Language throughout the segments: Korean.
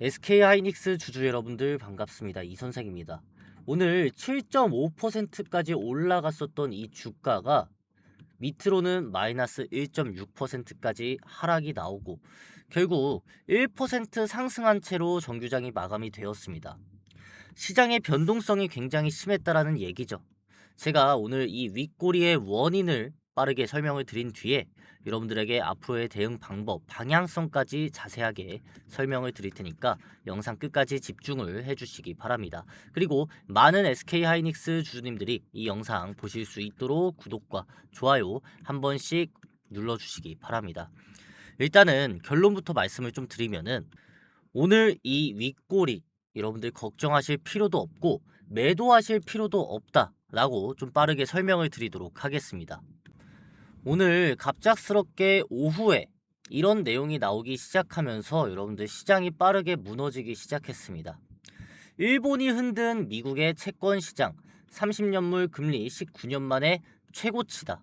SK하이닉스 주주 여러분들 반갑습니다. 이선생입니다. 오늘 7.5%까지 올라갔었던 이 주가가 밑으로는 마이너스 1.6%까지 하락이 나오고 결국 1% 상승한 채로 정규장이 마감이 되었습니다. 시장의 변동성이 굉장히 심했다라는 얘기죠. 제가 오늘 이 윗꼬리의 원인을 빠르게 설명을 드린 뒤에 여러분들에게 앞으로의 대응 방법, 방향성까지 자세하게 설명을 드릴 테니까 영상 끝까지 집중을 해주시기 바랍니다. 그리고 많은 SK하이닉스 주주님들이 이 영상 보실 수 있도록 구독과 좋아요 한 번씩 눌러주시기 바랍니다. 일단은 결론부터 말씀을 좀 드리면은 오늘 이 윗꼬리 여러분들 걱정하실 필요도 없고 매도하실 필요도 없다라고 좀 빠르게 설명을 드리도록 하겠습니다. 오늘 갑작스럽게 오후에 이런 내용이 나오기 시작하면서 여러분들 시장이 빠르게 무너지기 시작했습니다. 일본이 흔든 미국의 채권 시장 30년물 금리 19년 만에 최고치다.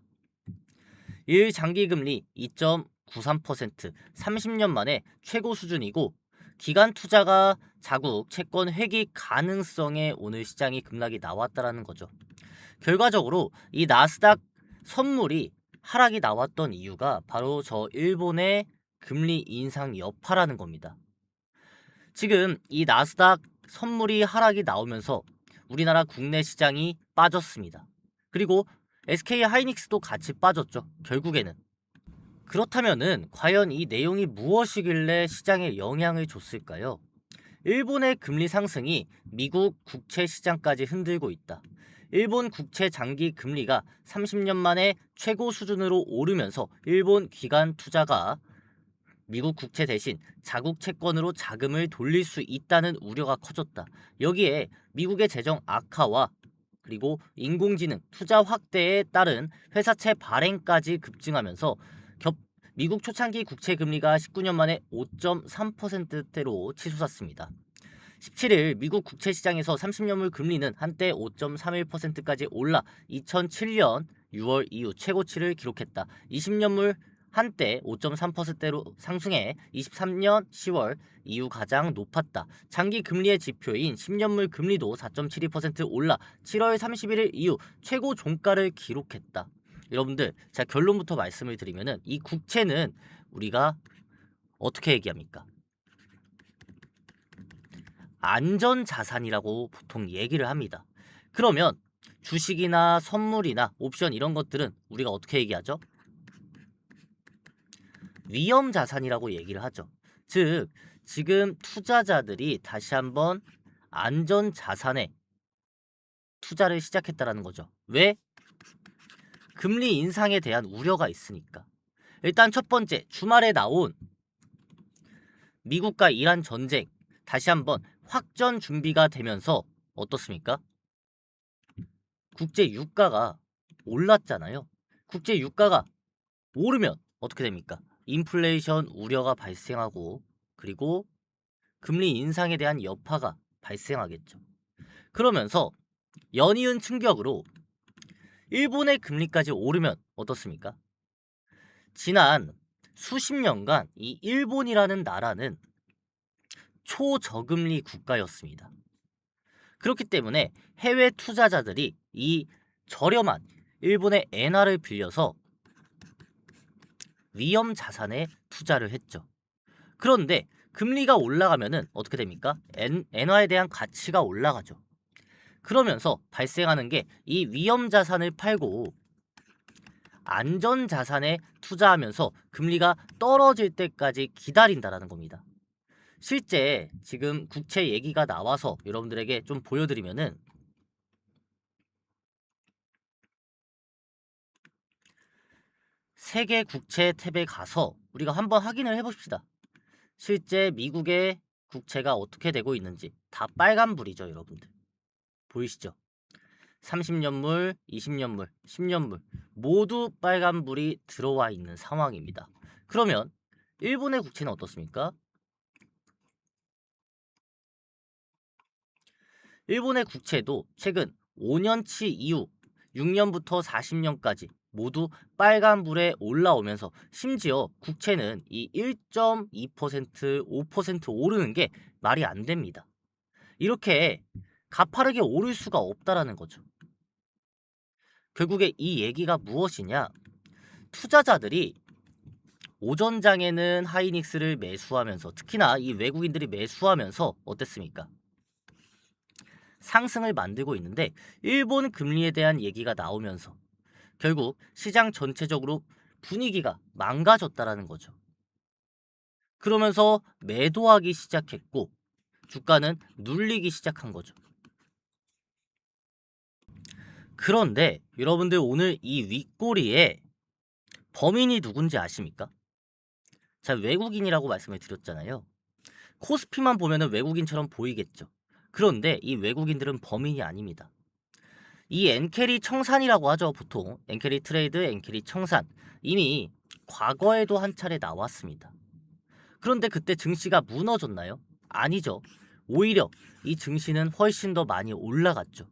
1장기 금리 2.93% 30년 만에 최고 수준이고 기간 투자가 자국 채권 회귀 가능성에 오늘 시장이 급락이 나왔다라는 거죠. 결과적으로 이 나스닥 선물이 하락이 나왔던 이유가 바로 저 일본의 금리 인상 여파라는 겁니다. 지금 이 나스닥 선물이 하락이 나오면서 우리나라 국내 시장이 빠졌습니다. 그리고 SK하이닉스도 같이 빠졌죠. 결국에는. 그렇다면은 과연 이 내용이 무엇이길래 시장에 영향을 줬을까요? 일본의 금리 상승이 미국 국채 시장까지 흔들고 있다. 일본 국채 장기 금리가 30년 만에 최고 수준으로 오르면서 일본 기관 투자가 미국 국채 대신 자국 채권으로 자금을 돌릴 수 있다는 우려가 커졌다. 여기에 미국의 재정 악화와 그리고 인공지능 투자 확대에 따른 회사채 발행까지 급증하면서 미국 초창기 국채 금리가 19년 만에 5.3%대로 치솟았습니다. 17일 미국 국채 시장에서 30년물 금리는 한때 5.31%까지 올라 2007년 6월 이후 최고치를 기록했다. 20년물 한때 5.3%대로 상승해 23년 10월 이후 가장 높았다. 장기 금리의 지표인 10년물 금리도 4.72% 올라 7월 31일 이후 최고 종가를 기록했다. 여러분들, 자 결론부터 말씀을 드리면은 이 국채는 우리가 어떻게 얘기합니까? 안전자산이라고 보통 얘기를 합니다. 그러면 주식이나 선물이나 옵션 이런 것들은 우리가 어떻게 얘기하죠? 위험자산이라고 얘기를 하죠. 즉, 지금 투자자들이 다시 한번 안전자산에 투자를 시작했다라는 거죠. 왜? 금리 인상에 대한 우려가 있으니까. 일단 첫 번째, 주말에 나온 미국과 이란 전쟁 다시 한번 확전 준비가 되면서 어떻습니까? 국제 유가가 올랐잖아요. 국제 유가가 오르면 어떻게 됩니까? 인플레이션 우려가 발생하고 그리고 금리 인상에 대한 여파가 발생하겠죠. 그러면서 연이은 충격으로 일본의 금리까지 오르면 어떻습니까? 지난 수십 년간 이 일본이라는 나라는 초저금리 국가였습니다. 그렇기 때문에 해외 투자자들이 이 저렴한 일본의 엔화를 빌려서 위험 자산에 투자를 했죠. 그런데 금리가 올라가면은 어떻게 됩니까? 엔화에 대한 가치가 올라가죠. 그러면서 발생하는 게 이 위험 자산을 팔고 안전 자산에 투자하면서 금리가 떨어질 때까지 기다린다라는 겁니다. 실제 지금 국채 얘기가 나와서 여러분들에게 좀 보여드리면은 세계 국채 탭에 가서 우리가 한번 확인을 해봅시다. 실제 미국의 국채가 어떻게 되고 있는지 다 빨간불이죠, 여러분들. 보이시죠? 30년물, 20년물, 10년물 모두 빨간불이 들어와 있는 상황입니다. 그러면 일본의 국채는 어떻습니까? 일본의 국채도 최근 5년치 이후 6년부터 40년까지 모두 빨간불에 올라오면서 심지어 국채는 이 1.2%, 5% 오르는 게 말이 안 됩니다. 이렇게 가파르게 오를 수가 없다라는 거죠. 결국에 이 얘기가 무엇이냐? 투자자들이 오전장에는 하이닉스를 매수하면서, 특히나 이 외국인들이 매수하면서 어땠습니까? 상승을 만들고 있는데 일본 금리에 대한 얘기가 나오면서 결국 시장 전체적으로 분위기가 망가졌다라는 거죠. 그러면서 매도하기 시작했고 주가는 눌리기 시작한 거죠. 그런데 여러분들 오늘 이 윗꼬리에 범인이 누군지 아십니까? 자, 외국인이라고 말씀을 드렸잖아요. 코스피만 보면은 외국인처럼 보이겠죠. 그런데 이 외국인들은 범인이 아닙니다. 이 엔캐리 청산이라고 하죠. 보통 엔캐리 트레이드, 엔캐리 청산, 이미 과거에도 한 차례 나왔습니다. 그런데 그때 증시가 무너졌나요? 아니죠. 오히려 이 증시는 훨씬 더 많이 올라갔죠.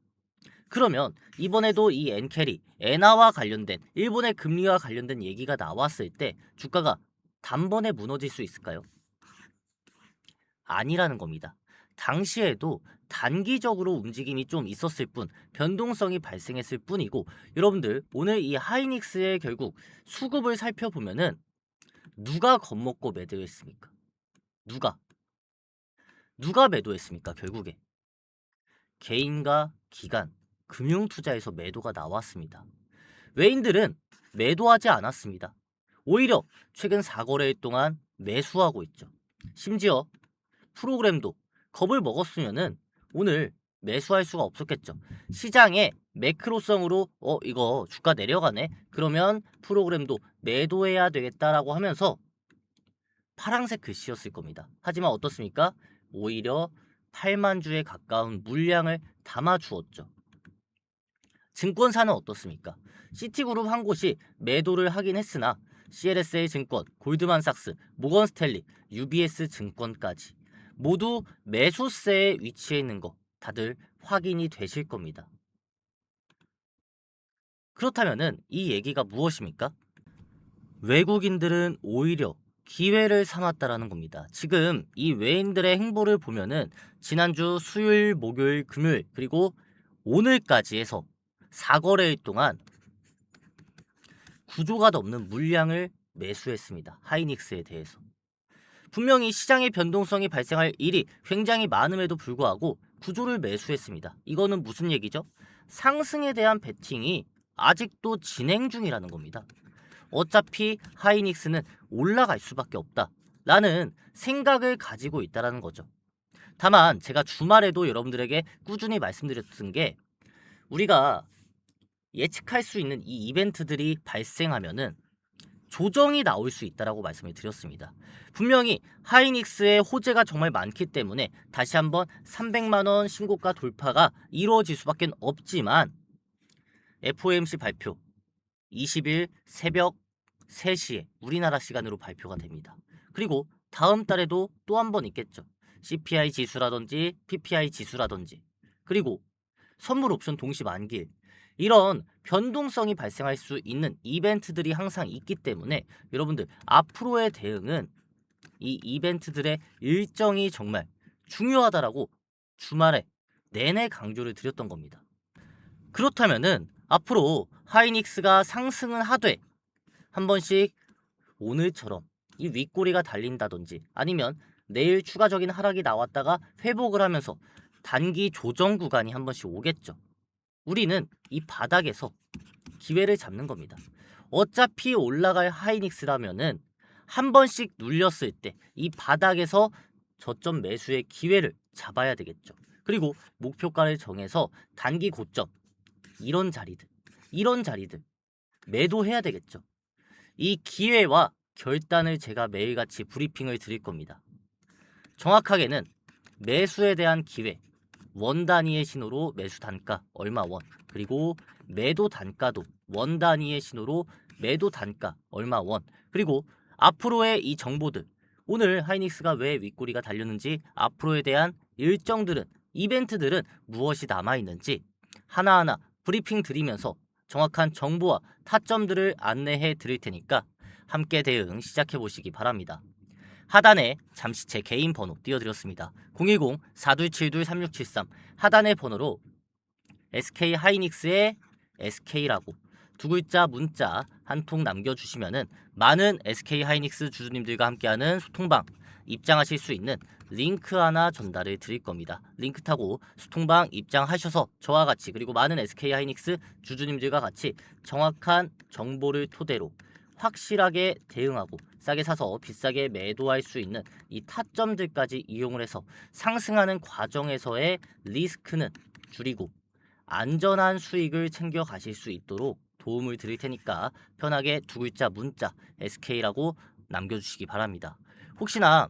그러면 이번에도 이 엔캐리, 엔화와 관련된, 일본의 금리와 관련된 얘기가 나왔을 때 주가가 단번에 무너질 수 있을까요? 아니라는 겁니다. 당시에도 단기적으로 움직임이 좀 있었을 뿐, 변동성이 발생했을 뿐이고, 여러분들 오늘 이 하이닉스의 결국 수급을 살펴보면은 누가 겁먹고 매도했습니까? 누가 매도했습니까? 결국에 개인과 기관, 금융투자에서 매도가 나왔습니다. 외인들은 매도하지 않았습니다. 오히려 최근 4거래일 동안 매수하고 있죠. 심지어 프로그램도 겁을 먹었으면은 오늘 매수할 수가 없었겠죠. 시장의 매크로성으로 이거 주가 내려가네. 그러면 프로그램도 매도해야 되겠다라고 하면서 파란색 글씨였을 겁니다. 하지만 어떻습니까? 오히려 8만 주에 가까운 물량을 담아 주었죠. 증권사는 어떻습니까? 시티그룹 한 곳이 매도를 하긴 했으나 CLSA 증권, 골드만삭스, 모건스탠리, UBS 증권까지 모두 매수세에 위치해 있는 거 다들 확인이 되실 겁니다. 그렇다면은 이 얘기가 무엇입니까? 외국인들은 오히려 기회를 삼았다라는 겁니다. 지금 이 외인들의 행보를 보면은 지난주 수요일, 목요일, 금요일 그리고 오늘까지 해서 4거래일 동안 구조가 없는 물량을 매수했습니다. 하이닉스에 대해서. 분명히 시장의 변동성이 발생할 일이 굉장히 많음에도 불구하고 구조를 매수했습니다. 이거는 무슨 얘기죠? 상승에 대한 베팅이 아직도 진행 중이라는 겁니다. 어차피 하이닉스는 올라갈 수밖에 없다 라는 생각을 가지고 있다는 거죠. 다만 제가 주말에도 여러분들에게 꾸준히 말씀드렸던 게 우리가 예측할 수 있는 이 이벤트들이 발생하면은 조정이 나올 수 있다라고 말씀을 드렸습니다. 분명히 하이닉스의 호재가 정말 많기 때문에 다시 한번 300만원 신고가 돌파가 이루어질 수밖에 없지만 FOMC 발표 20일 새벽 3시에 우리나라 시간으로 발표가 됩니다. 그리고 다음 달에도 또 한 번 있겠죠. CPI 지수라든지 PPI 지수라든지 그리고 선물 옵션 동시 만기일 이런 변동성이 발생할 수 있는 이벤트들이 항상 있기 때문에 여러분들 앞으로의 대응은 이 이벤트들의 일정이 정말 중요하다라고 주말에 내내 강조를 드렸던 겁니다. 그렇다면은 앞으로 하이닉스가 상승은 하되 한 번씩 오늘처럼 이 윗꼬리가 달린다든지 아니면 내일 추가적인 하락이 나왔다가 회복을 하면서 단기 조정 구간이 한 번씩 오겠죠. 우리는 이 바닥에서 기회를 잡는 겁니다. 어차피 올라갈 하이닉스라면은 한 번씩 눌렸을 때 이 바닥에서 저점 매수의 기회를 잡아야 되겠죠. 그리고 목표가를 정해서 단기 고점 이런 자리들 매도해야 되겠죠. 이 기회와 결단을 제가 매일같이 브리핑을 드릴 겁니다. 정확하게는 매수에 대한 기회, 원 단위의 신호로 매수 단가 얼마 원, 그리고 매도 단가도 원 단위의 신호로 매도 단가 얼마 원, 그리고 앞으로의 이 정보들, 오늘 하이닉스가 왜 윗꼬리가 달렸는지, 앞으로에 대한 일정들은, 이벤트들은 무엇이 남아있는지 하나하나 브리핑 드리면서 정확한 정보와 타점들을 안내해 드릴 테니까 함께 대응 시작해 보시기 바랍니다. 하단에 잠시 제 개인 번호 띄워드렸습니다. 010-4272-3673 하단의 번호로 SK하이닉스의 SK라고 두 글자 문자 한 통 남겨주시면은 많은 SK하이닉스 주주님들과 함께하는 소통방 입장하실 수 있는 링크 하나 전달을 드릴 겁니다. 링크 타고 소통방 입장하셔서 저와 같이 그리고 많은 SK하이닉스 주주님들과 같이 정확한 정보를 토대로 확실하게 대응하고 싸게 사서 비싸게 매도할 수 있는 이 타점들까지 이용을 해서 상승하는 과정에서의 리스크는 줄이고 안전한 수익을 챙겨 가실 수 있도록 도움을 드릴 테니까 편하게 두 글자 문자 SK라고 남겨주시기 바랍니다. 혹시나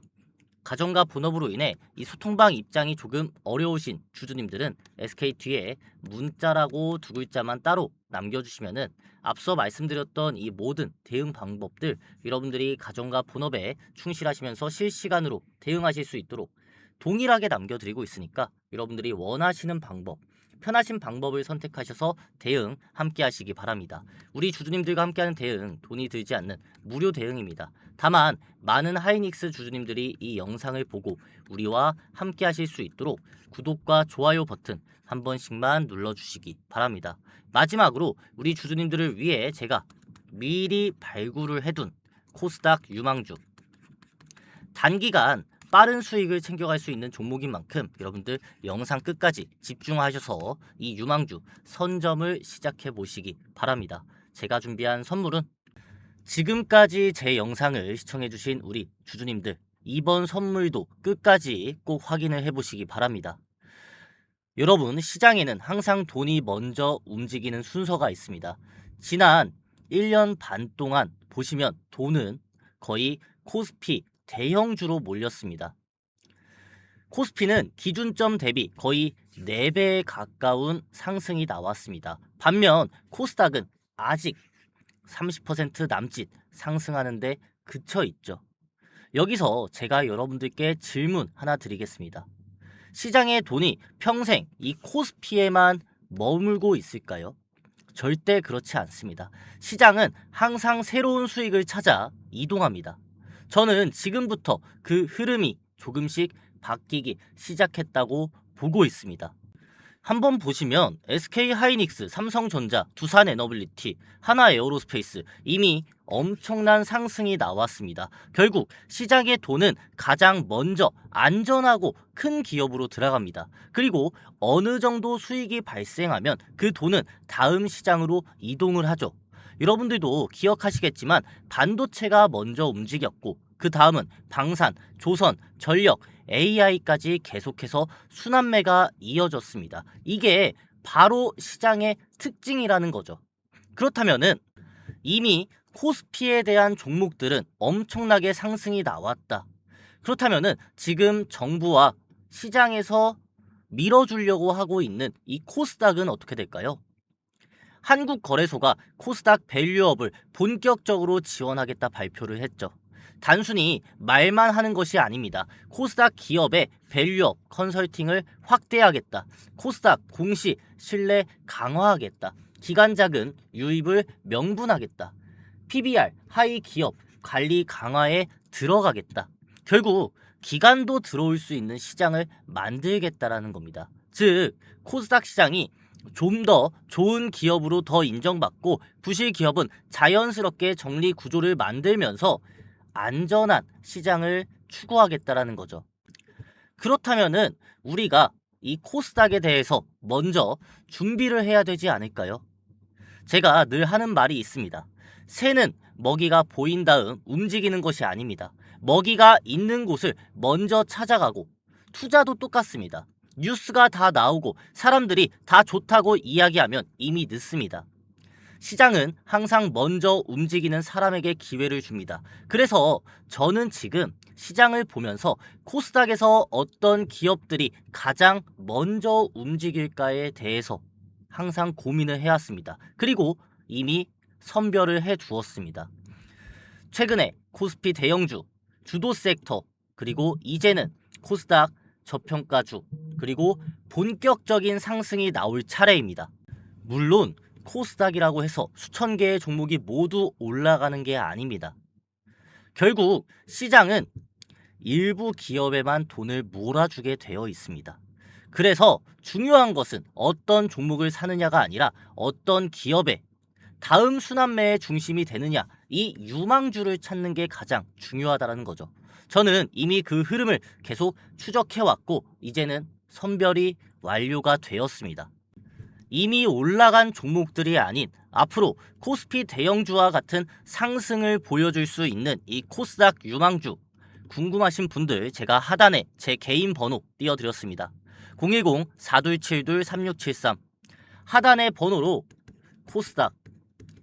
가정과 본업으로 인해 이 소통방 입장이 조금 어려우신 주주님들은 SK 뒤에 문자라고 두 글자만 따로 남겨주시면은 앞서 말씀드렸던 이 모든 대응 방법들 여러분들이 가정과 본업에 충실하시면서 실시간으로 대응하실 수 있도록 동일하게 남겨드리고 있으니까 여러분들이 원하시는 방법 편하신 방법을 선택하셔서 대응 함께 하시기 바랍니다. 우리 주주님들과 함께하는 대응 돈이 들지 않는 무료 대응입니다. 다만 많은 하이닉스 주주님들이 이 영상을 보고 우리와 함께 하실 수 있도록 구독과 좋아요 버튼 한 번씩만 눌러주시기 바랍니다. 마지막으로 우리 주주님들을 위해 제가 미리 발굴을 해둔 코스닥 유망주 단기간 빠른 수익을 챙겨갈 수 있는 종목인 만큼 여러분들 영상 끝까지 집중하셔서 이 유망주 선점을 시작해 보시기 바랍니다. 제가 준비한 선물은 지금까지 제 영상을 시청해 주신 우리 주주님들 이번 선물도 끝까지 꼭 확인을 해 보시기 바랍니다. 여러분 시장에는 항상 돈이 먼저 움직이는 순서가 있습니다. 지난 1년 반 동안 보시면 돈은 거의 코스피 대형주로 몰렸습니다. 코스피는 기준점 대비 거의 4배에 가까운 상승이 나왔습니다. 반면 코스닥은 아직 30% 남짓 상승하는데 그쳐 있죠. 여기서 제가 여러분들께 질문 하나 드리겠습니다. 시장의 돈이 평생 이 코스피에만 머물고 있을까요? 절대 그렇지 않습니다. 시장은 항상 새로운 수익을 찾아 이동합니다. 저는 지금부터 그 흐름이 조금씩 바뀌기 시작했다고 보고 있습니다. 한번 보시면 SK하이닉스, 삼성전자, 두산에너빌리티, 하나에어로스페이스 이미 엄청난 상승이 나왔습니다. 결국 시장의 돈은 가장 먼저 안전하고 큰 기업으로 들어갑니다. 그리고 어느 정도 수익이 발생하면 그 돈은 다음 시장으로 이동을 하죠. 여러분들도 기억하시겠지만 반도체가 먼저 움직였고 그 다음은 방산, 조선, 전력, AI까지 계속해서 순환매가 이어졌습니다. 이게 바로 시장의 특징이라는 거죠. 그렇다면은 이미 코스피에 대한 종목들은 엄청나게 상승이 나왔다. 그렇다면은 지금 정부와 시장에서 밀어주려고 하고 있는 이 코스닥은 어떻게 될까요? 한국거래소가 코스닥 밸류업을 본격적으로 지원하겠다 발표를 했죠. 단순히 말만 하는 것이 아닙니다. 코스닥 기업의 밸류업 컨설팅을 확대하겠다. 코스닥 공시 신뢰 강화하겠다. 기관자금 유입을 명분하겠다. PBR 하이 기업 관리 강화에 들어가겠다. 결국 기관도 들어올 수 있는 시장을 만들겠다라는 겁니다. 즉 코스닥 시장이 좀 더 좋은 기업으로 더 인정받고 부실 기업은 자연스럽게 정리 구조를 만들면서 안전한 시장을 추구하겠다라는 거죠. 그렇다면은 우리가 이 코스닥에 대해서 먼저 준비를 해야 되지 않을까요? 제가 늘 하는 말이 있습니다. 새는 먹이가 보인 다음 움직이는 것이 아닙니다. 먹이가 있는 곳을 먼저 찾아가고 투자도 똑같습니다. 뉴스가 다 나오고 사람들이 다 좋다고 이야기하면 이미 늦습니다. 시장은 항상 먼저 움직이는 사람에게 기회를 줍니다. 그래서 저는 지금 시장을 보면서 코스닥에서 어떤 기업들이 가장 먼저 움직일까에 대해서 항상 고민을 해왔습니다. 그리고 이미 선별을 해 두었습니다. 최근에 코스피 대형주, 주도 섹터, 그리고 이제는 코스닥 저평가주, 그리고 본격적인 상승이 나올 차례입니다. 물론 코스닥이라고 해서 수천 개의 종목이 모두 올라가는 게 아닙니다. 결국 시장은 일부 기업에만 돈을 몰아주게 되어 있습니다. 그래서 중요한 것은 어떤 종목을 사느냐가 아니라 어떤 기업의 다음 순환매의 중심이 되느냐, 이 유망주를 찾는 게 가장 중요하다는 거죠. 저는 이미 그 흐름을 계속 추적해왔고 이제는 선별이 완료가 되었습니다. 이미 올라간 종목들이 아닌 앞으로 코스피 대형주와 같은 상승을 보여줄 수 있는 이 코스닥 유망주, 궁금하신 분들 제가 하단에 제 개인 번호 띄워드렸습니다. 010-427-3673 하단의 번호로 코스닥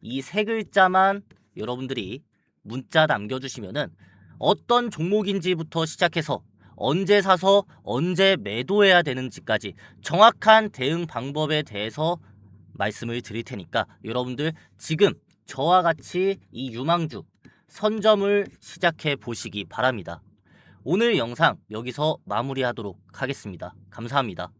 이 세 글자만 여러분들이 문자 남겨주시면은 어떤 종목인지부터 시작해서 언제 사서 언제 매도해야 되는지까지 정확한 대응 방법에 대해서 말씀을 드릴 테니까 여러분들 지금 저와 같이 이 유망주 선점을 시작해 보시기 바랍니다. 오늘 영상 여기서 마무리하도록 하겠습니다. 감사합니다.